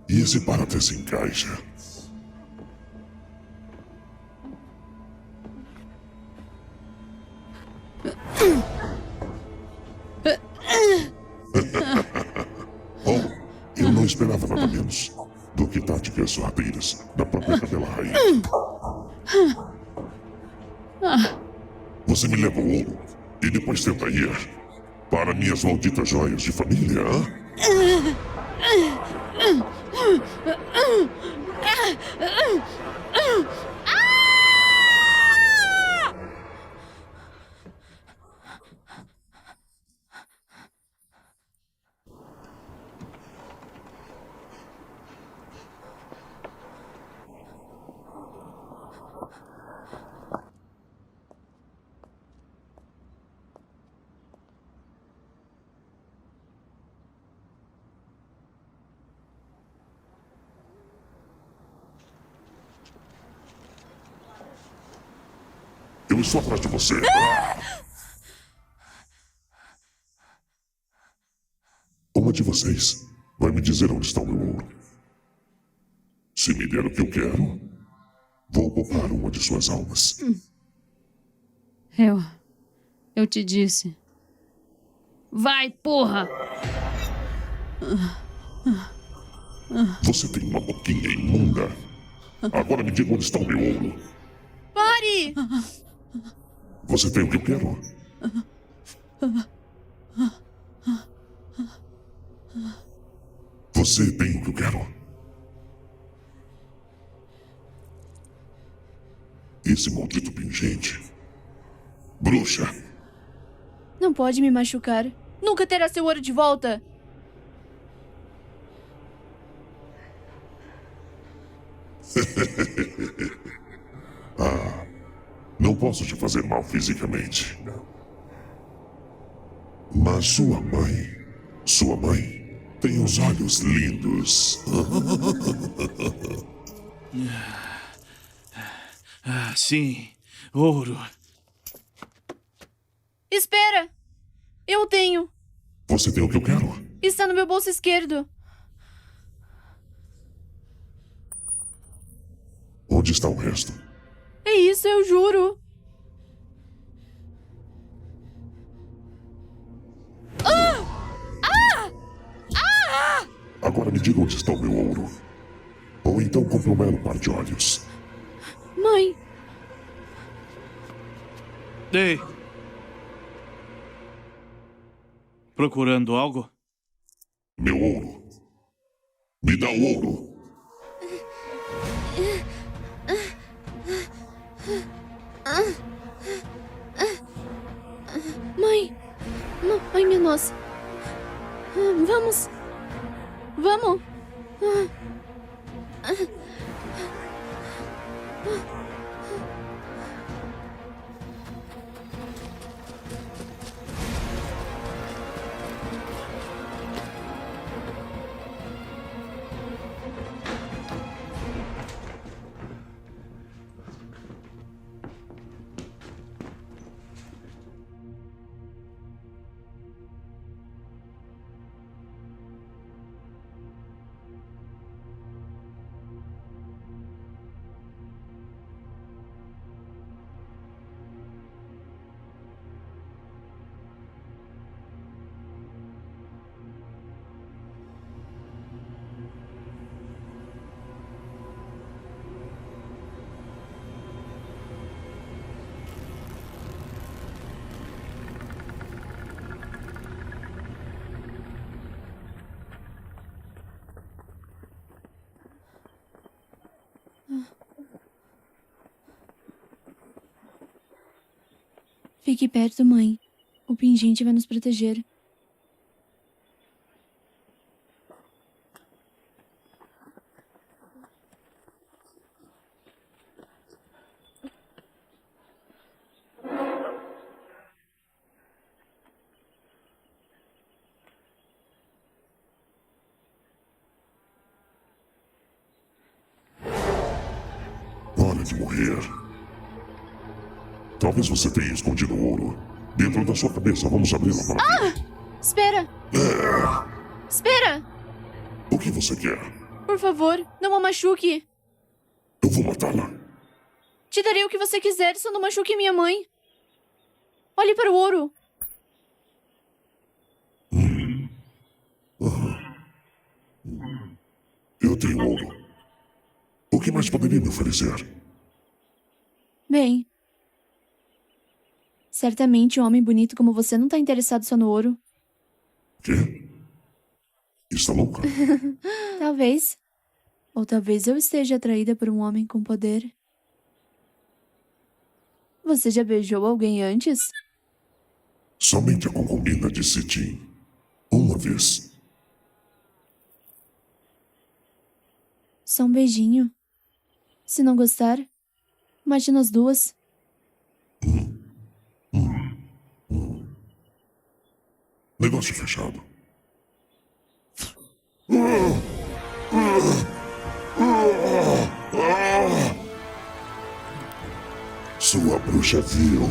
E esse paraté se encaixa. Oh, eu não esperava nada menos do que táticas sorrateiras da própria Cadela Rainha. Você me leva o ouro e depois tenta ir para minhas malditas joias de família, hã? Eu estou atrás de você. Uma de vocês vai me dizer onde está o meu ouro. Se me der o que eu quero, vou poupar uma de suas almas. Eu te disse. Vai, porra! Você tem uma boquinha imunda. Agora me diga onde está o meu ouro. Pare! Você tem o que eu quero? Você tem o que eu quero? Esse maldito pingente. Bruxa. Não pode me machucar. Nunca terá seu ouro de volta. Não posso te fazer mal fisicamente. Mas sua mãe, tem os olhos lindos. Ah, sim. Ouro. Espera! Eu tenho. Você tem o que eu quero? Está no meu bolso esquerdo. Onde está o resto? É isso, eu juro. Agora me diga onde está o meu ouro. Ou então compre um belo par de olhos. Mãe, Ei. Procurando algo? Meu ouro. Me dá o ouro. mãe. Ai, minha nossa. Vamos. Vamos. Fique perto, mãe. O pingente vai nos proteger. Para de morrer. Talvez você tenha escondido o ouro dentro da sua cabeça. Vamos abri-la para ver. Espera! Espera! O que você quer? Por favor, não a machuque. Eu vou matá-la. Te darei o que você quiser, só não machuque minha mãe. Olhe para o ouro. Eu tenho ouro. O que mais poderia me oferecer? Bem, certamente um homem bonito como você não está interessado só no ouro. Quê? Está louca? Talvez. Ou talvez eu esteja atraída por um homem com poder. Você já beijou alguém antes? Somente a concubina de Sitim. Uma vez. Só um beijinho. Se não gostar, mate nós duas. Negócio fechado. Sua bruxa vil.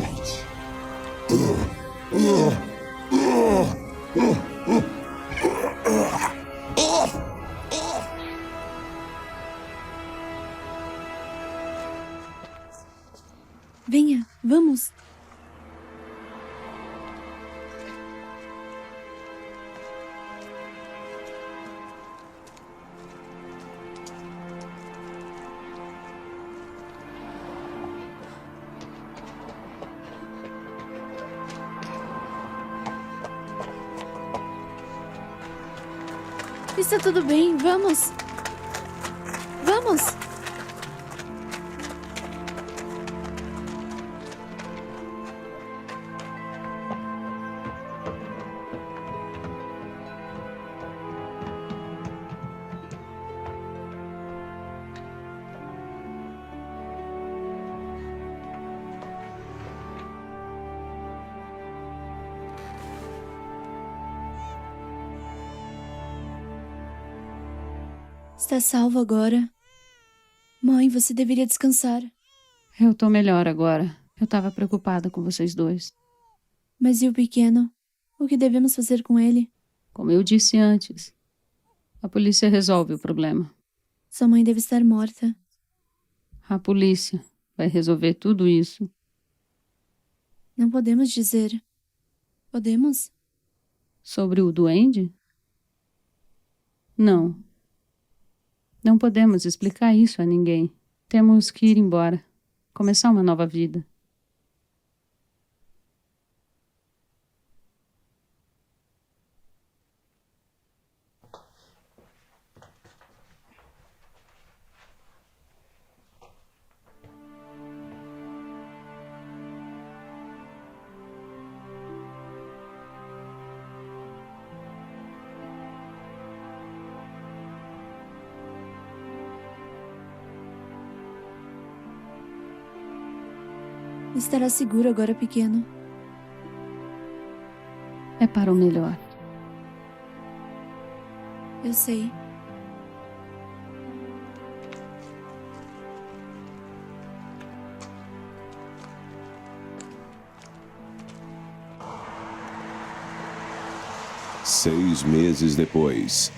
Venha, vamos. Está tudo bem, vamos. Vamos. Está salvo agora. Mãe, você deveria descansar. Eu tô melhor agora. Eu tava preocupada com vocês dois. Mas e o pequeno? O que devemos fazer com ele? Como eu disse antes, a polícia resolve o problema. Sua mãe deve estar morta. A polícia vai resolver tudo isso. Não podemos dizer. Podemos? Sobre o duende? Não. Não podemos explicar isso a ninguém. Temos que ir embora. Começar uma nova vida. Estará seguro agora, pequeno. É para o melhor. Eu sei. Seis meses depois.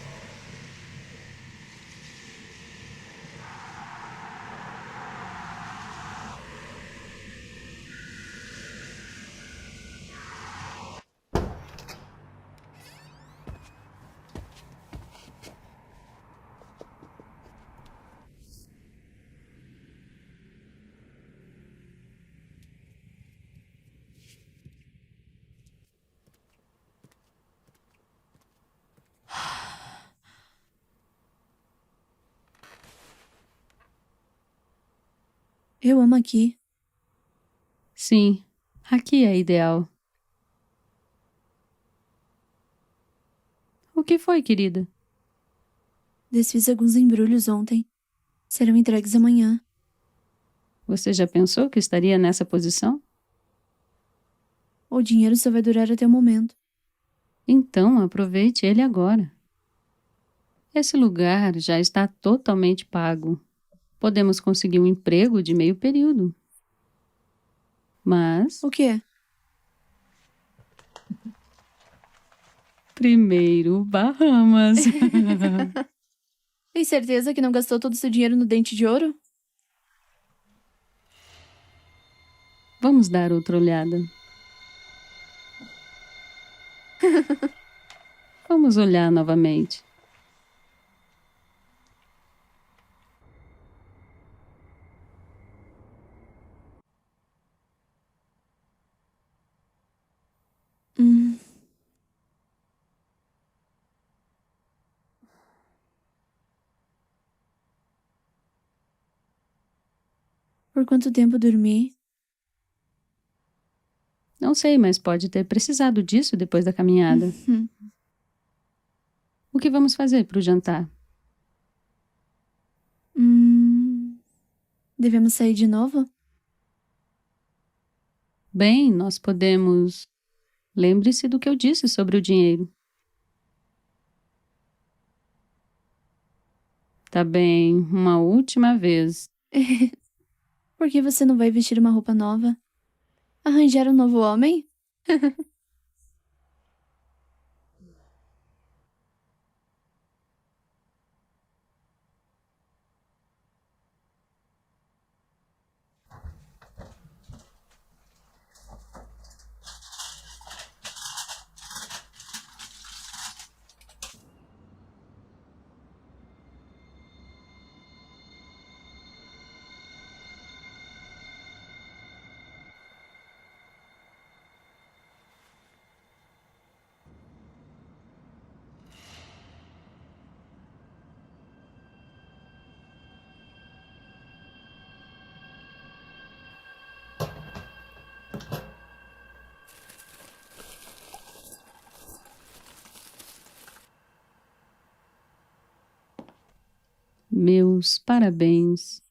Eu amo aqui. Sim, Aqui é ideal. O que foi, querida? Desfiz alguns embrulhos ontem. Serão entregues amanhã. Você já pensou que estaria nessa posição? O dinheiro só vai durar até o momento. Então aproveite ele agora. Esse lugar já está totalmente pago. Podemos conseguir um emprego de meio período. Mas, O quê? primeiro, Bahamas. Tem certeza que não gastou todo o seu dinheiro no dente de ouro? Vamos dar outra olhada. Vamos olhar novamente. Hum. Por quanto tempo dormi? Não sei, mas pode ter precisado disso depois da caminhada. O que vamos fazer para o jantar? Devemos sair de novo? Bem, nós podemos... Lembre-se do que eu disse sobre o dinheiro. Tá bem, uma última vez. Por que você não vai vestir uma roupa nova? Arranjar um novo homem? Meus parabéns.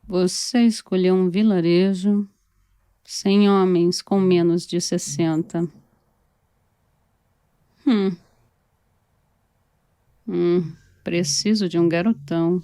Você escolheu um vilarejo sem homens com menos de 60. Preciso de um garotão.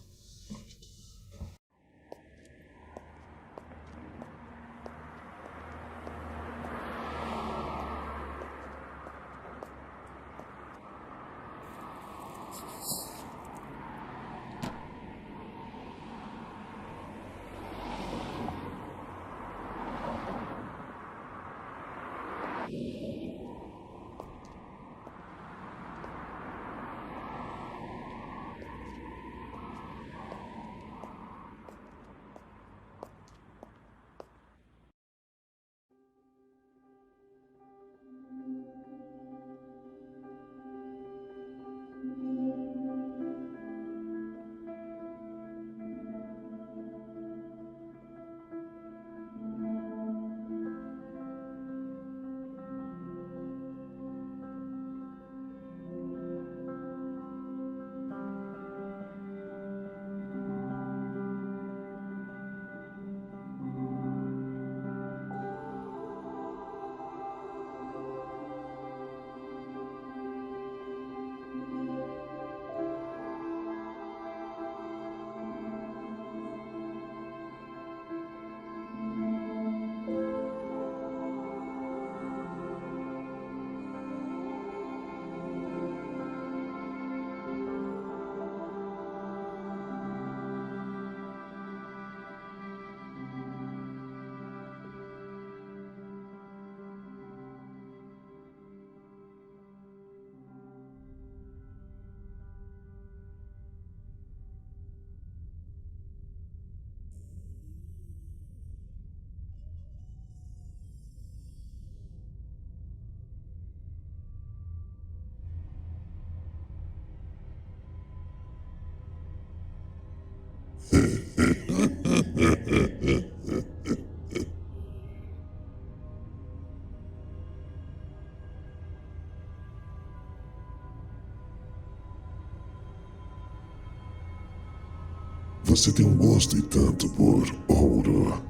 Você tem um gosto e tanto por ouro.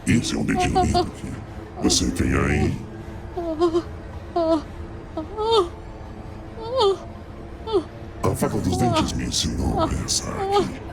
Esse é um dedinho lindo que você tem aí. A fada dos dentes me ensinou essa aqui.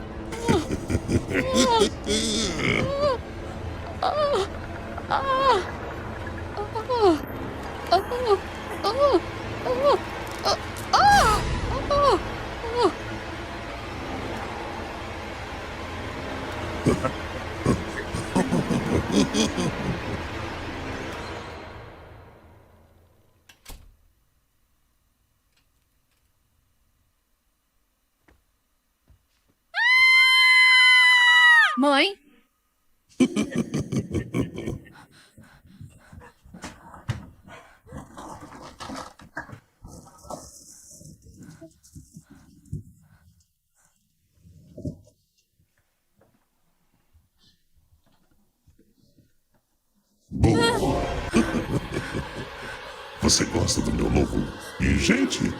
Mãe? Boa. Você gosta do meu novo pingente?